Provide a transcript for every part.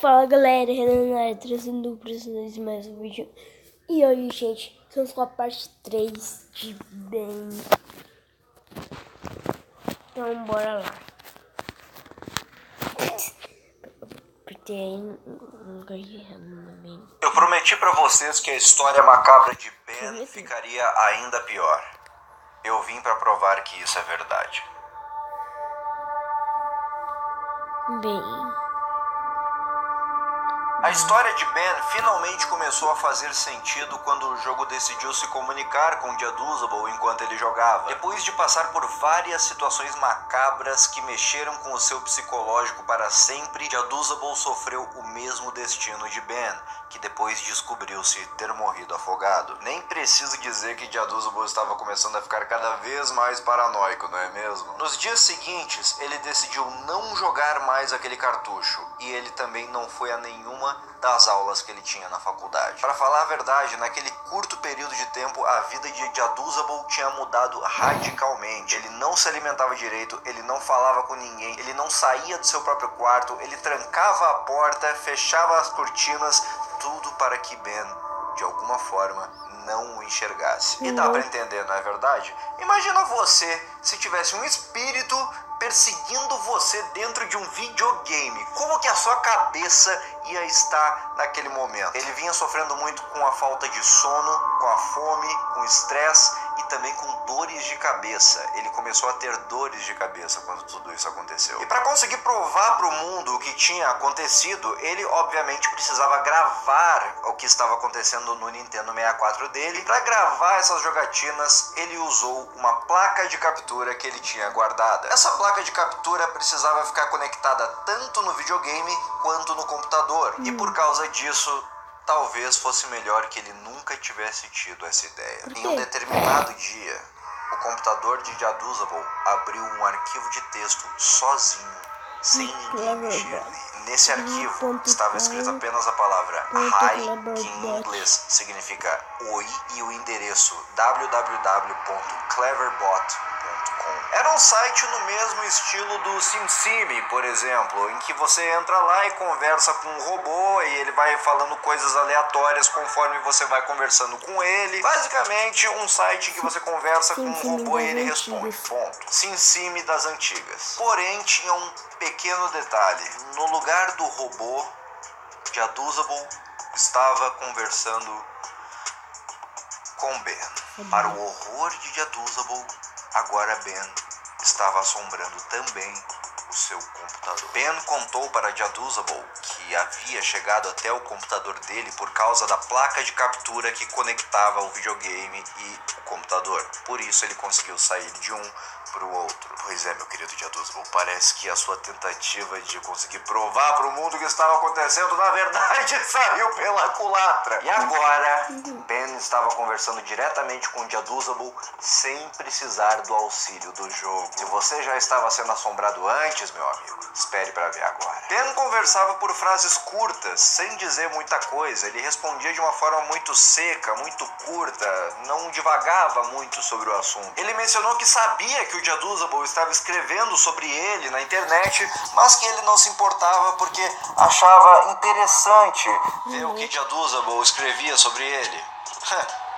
Fala galera, Renan trazendo pra vocês mais um vídeo. E hoje, gente, estamos com a parte 3 de Ben. Então bora lá. Eu prometi pra vocês que a história macabra de Ben ficaria ainda pior. Eu vim pra provar que isso é verdade. Bem, A história de Ben finalmente começou a fazer sentido quando o jogo decidiu se comunicar com Jaduzable enquanto ele jogava. Depois de passar por várias situações macabras que mexeram com o seu psicológico para sempre, Jaduzable sofreu o mesmo destino de Ben, que depois descobriu-se ter morrido afogado. Nem preciso dizer que Jaduzable estava começando a ficar cada vez mais paranoico, não é mesmo? Nos dias seguintes, ele decidiu não jogar mais aquele cartucho, e ele também não foi a nenhuma das aulas que ele tinha na faculdade. Para falar a verdade, naquele curto período de tempo, a vida de Jaduzable tinha mudado radicalmente. Ele não se alimentava direito, ele não falava com ninguém, ele não saía do seu próprio quarto, ele trancava a porta, fechava as cortinas, tudo para que Ben, de alguma forma, não o enxergasse. E dá pra entender, não é verdade? Imagina você se tivesse um espírito perseguindo você dentro de um videogame. Como que a sua cabeça ia estar naquele momento? Ele vinha sofrendo muito com a falta de sono, com a fome, com o estresse e também com dores de cabeça. Ele começou a ter dores de cabeça quando tudo isso aconteceu. E para conseguir provar para o mundo o que tinha acontecido, ele obviamente precisava gravar o que estava acontecendo no Nintendo 64 dele. E para gravar essas jogatinas, ele usou uma placa de captura que ele tinha guardada. Essa placa de captura precisava ficar conectada tanto no videogame quanto no computador. E por causa disso, talvez fosse melhor que ele nunca tivesse tido essa ideia. Em um determinado dia, o computador de Jaduzable abriu um arquivo de texto sozinho, sem ninguém mexer. Nesse arquivo estava escrita apenas a palavra Hi, que em inglês significa Oi, e o endereço www.cleverbot.com. Era um site no mesmo estilo do SimSimi, por exemplo, em que você entra lá e conversa com um robô e ele vai falando coisas aleatórias conforme você vai conversando com ele. Basicamente, um site que você conversa com um robô e ele responde. Ponto. SimSimi das antigas. Porém, tinha um pequeno detalhe. No lugar do robô, Jaduzable estava conversando com Ben. Para o horror de Jaduzable, agora Ben estava assombrando também o seu computador. Ben contou para Jaduzable que havia chegado até o computador dele por causa da placa de captura que conectava o videogame e o computador. Por isso ele conseguiu sair de um para o outro. Pois é, meu querido Jaduzable, parece que a sua tentativa de conseguir provar para o mundo o que estava acontecendo, na verdade, saiu pela culatra. E agora, Ben estava conversando diretamente com Jaduzable sem precisar do auxílio do jogo. Se você já estava sendo assombrado antes, meu amigo, espere para ver agora. Ben conversava por frases curtas, sem dizer muita coisa. Ele respondia de uma forma muito seca, muito curta, não divagava muito sobre o assunto. Ele mencionou que sabia que o Jaduzable estava escrevendo sobre ele na internet, mas que ele não se importava porque achava interessante ver o que Jaduzable escrevia sobre ele.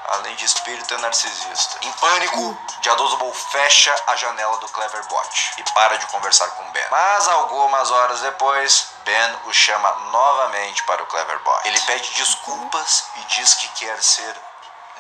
Além de espírito, é narcisista. Em pânico, Jaduzable fecha a janela do Cleverbot e para de conversar com Ben. Mas algumas horas depois, Ben o chama novamente para o Cleverbot. Ele pede desculpas e diz que quer ser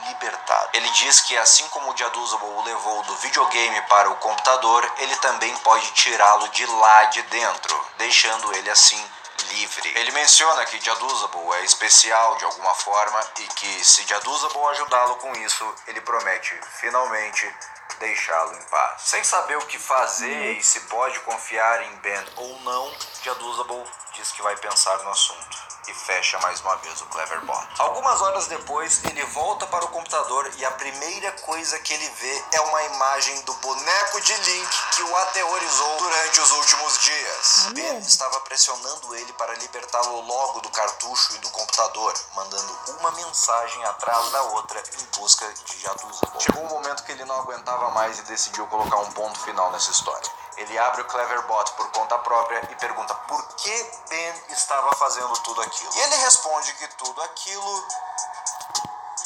libertado. Ele diz que assim como o Jaduzable o levou do videogame para o computador, ele também pode tirá-lo de lá de dentro, deixando ele assim livre. Ele menciona que Jaduzable é especial de alguma forma e que se Jaduzable ajudá-lo com isso, ele promete finalmente deixá-lo em paz. Sem saber o que fazer e se pode confiar em Ben ou não, Jaduzable diz que vai pensar no assunto e fecha mais uma vez o Cleverbot. Algumas horas depois, ele volta para o computador e a primeira coisa que ele vê é uma imagem do boneco de Link que o aterrorizou durante os últimos dias. Ben estava pressionando ele para libertá-lo logo do cartucho e do computador, mandando uma mensagem atrás da outra em busca de Jaduzable. Chegou um momento que ele não aguentava mais e decidiu colocar um ponto final nessa história. Ele abre o Cleverbot por conta própria e pergunta por que Ben Ben estava fazendo tudo aquilo? E ele responde que tudo aquilo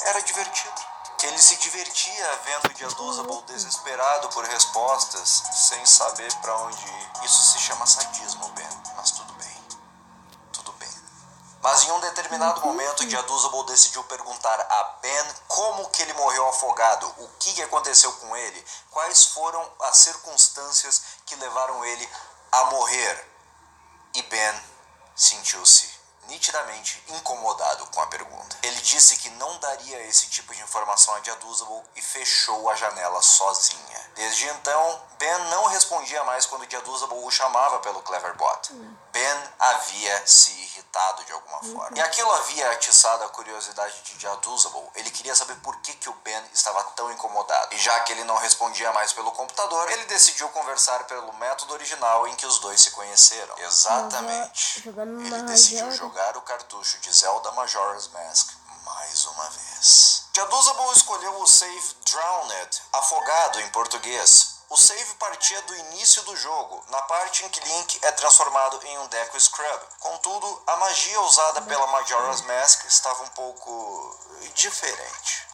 era divertido. Que ele se divertia vendo Jaduzabel desesperado por respostas, sem saber para onde ir. Isso se chama sadismo, Ben, mas tudo bem. Tudo bem. Mas em um determinado momento, Jaduzabel decidiu perguntar a Ben como que ele morreu afogado, o que aconteceu com ele, quais foram as circunstâncias que levaram ele a morrer. E Ben sentiu-se nitidamente incomodado com a pergunta. Ele disse que não daria esse tipo de informação a Jaduzabel e fechou a janela sozinha. Desde então, Ben não respondia mais quando Jaduzabel o chamava pelo Cleverbot. Ben havia se irritado de alguma forma. E aquilo havia atiçado a curiosidade de Jaduzabel. Ele queria saber por que o Ben estava tão incomodado. E já que ele não respondia mais pelo computador, ele decidiu conversar pelo método original em que os dois se conheceram. Exatamente. Ele decidiu jogar o cartucho de Zelda Majora's Mask mais uma vez. Jaduzabel escolheu o save Drowned, afogado em português. O save partia do início do jogo, na parte em que Link é transformado em um Deku Scrub. Contudo, a magia usada pela Majora's Mask estava um pouco diferente.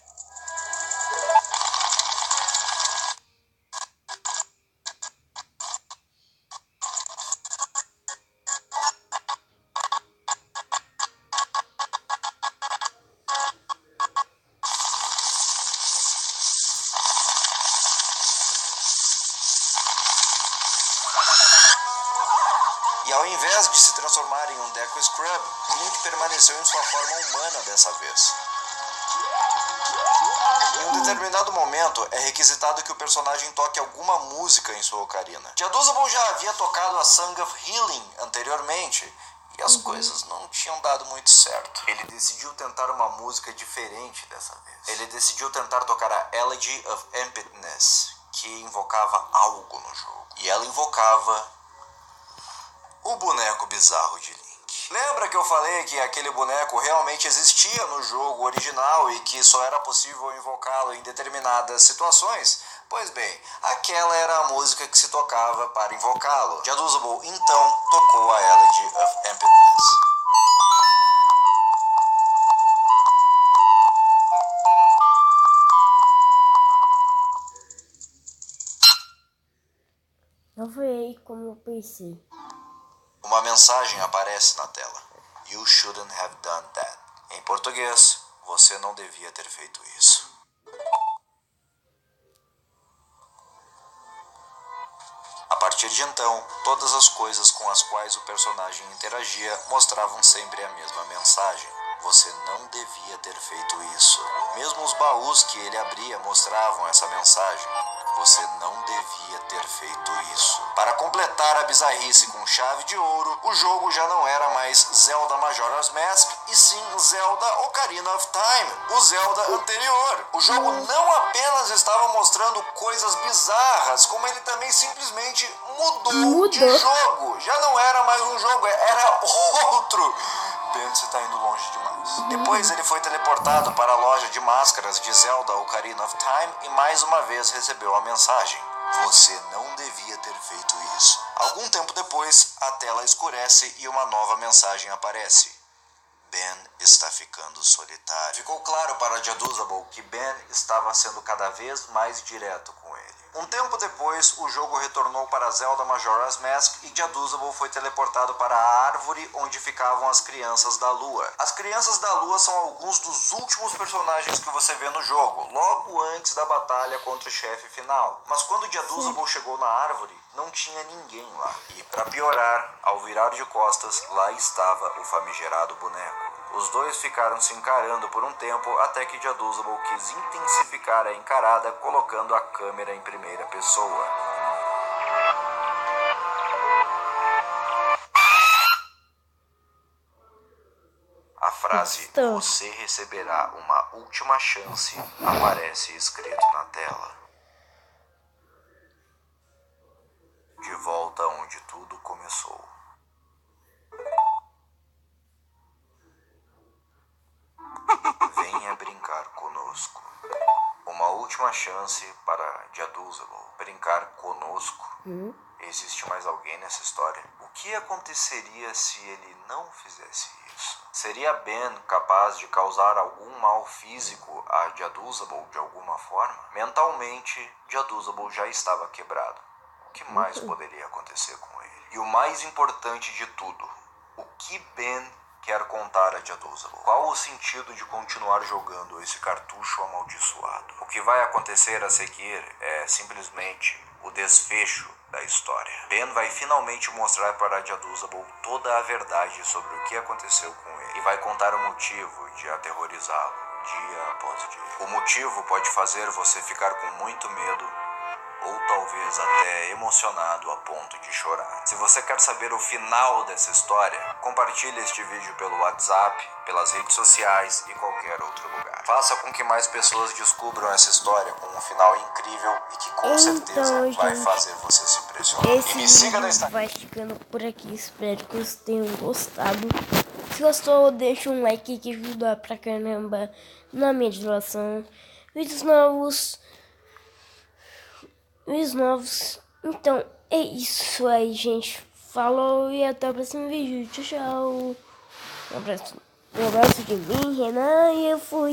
E ao invés de se transformar em um Deku Scrub, Link permaneceu em sua forma humana dessa vez. Em um determinado momento, é requisitado que o personagem toque alguma música em sua ocarina. Jaduzabel já havia tocado a Song of Healing anteriormente, e as coisas não tinham dado muito certo. Ele decidiu tentar uma música diferente dessa vez. Ele decidiu tentar tocar a Elegy of Emptiness, que invocava algo no jogo. E ela invocava o boneco bizarro de Link. Lembra que eu falei que aquele boneco realmente existia no jogo original e que só era possível invocá-lo em determinadas situações? Pois bem, aquela era a música que se tocava para invocá-lo. Jaduzabel então tocou a Elegy of Emptiness. Não foi aí como eu pensei. Uma mensagem aparece na tela. You shouldn't have done that. Em português, você não devia ter feito isso. A partir de então, todas as coisas com as quais o personagem interagia mostravam sempre a mesma mensagem. Você não devia ter feito isso. Mesmo os baús que ele abria mostravam essa mensagem. Você não devia ter feito isso. Para completar a bizarrice com chave de ouro, o jogo já não era mais Zelda Majora's Mask, e sim Zelda Ocarina of Time, o Zelda anterior. O jogo não apenas estava mostrando coisas bizarras, como ele também simplesmente mudou de jogo. Já não era mais um jogo, era outro. Ben, você tá indo longe demais. Depois ele foi teleportado para a loja de máscaras de Zelda Ocarina of Time e mais uma vez recebeu a mensagem: você não devia ter feito isso. Algum tempo depois, a tela escurece e uma nova mensagem aparece: Ben está ficando solitário. Ficou claro para Jaduzabel que Ben estava sendo cada vez mais direto com ele. Um tempo depois, o jogo retornou para Zelda Majora's Mask e Jaduzabel foi teleportado para a árvore onde ficavam as Crianças da Lua. As Crianças da Lua são alguns dos últimos personagens que você vê no jogo, logo antes da batalha contra o chefe final. Mas quando Jaduzabel chegou na árvore, não tinha ninguém lá. E para piorar, ao virar de costas, lá estava o famigerado boneco. Os dois ficaram se encarando por um tempo até que Jaduzabel quis intensificar a encarada colocando a câmera em primeira pessoa. A frase "você receberá uma última chance" aparece escrito na tela. De volta onde tudo começou. Venha brincar conosco. Uma última chance para Jaduzabel brincar conosco. Existe mais alguém nessa história? O que aconteceria se ele não fizesse isso? Seria Ben capaz de causar algum mal físico a Jaduzabel de alguma forma? Mentalmente, Jaduzabel já estava quebrado. O que mais poderia acontecer com ele? E o mais importante de tudo, o que Ben quer contar a Jaduzabel? Qual o sentido de continuar jogando esse cartucho amaldiçoado? O que vai acontecer a seguir é simplesmente o desfecho da história. Ben vai finalmente mostrar para Jaduzabel toda a verdade sobre o que aconteceu com ele e vai contar o motivo de aterrorizá-lo dia após dia. O motivo pode fazer você ficar com muito medo ou talvez até emocionado a ponto de chorar. Se você quer saber o final dessa história, compartilhe este vídeo pelo WhatsApp, pelas redes sociais e qualquer outro lugar. Faça com que mais pessoas descubram essa história com um final incrível e que com certeza vai fazer você se impressionar. Esse E me siga no vídeo Instagram. vai ficando por aqui. Espero que vocês tenham gostado. Se gostou, deixa um like que ajuda pra caramba na minha divulgação. Vídeos novos. Então, é isso aí, gente. Falou e até o próximo vídeo. Tchau, tchau. Um abraço de mim, Renan, e eu fui.